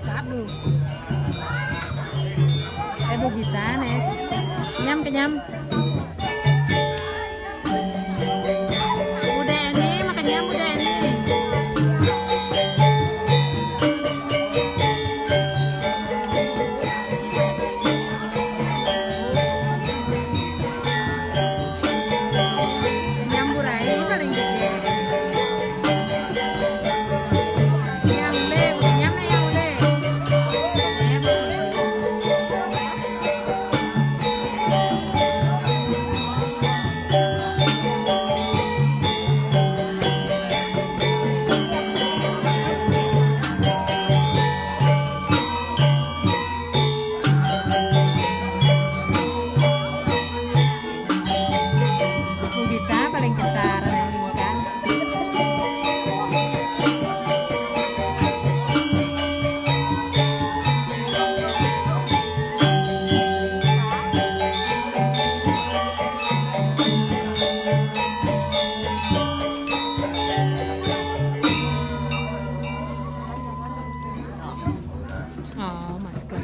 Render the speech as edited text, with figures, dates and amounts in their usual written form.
Sabu. Bu Gita nih. Kenyam. Udah ini makannya udah ini. Kenyam burai paling gede. Yang le, kenyam na yang le. Bu Gita paling kesar yang kan. Oh, masker.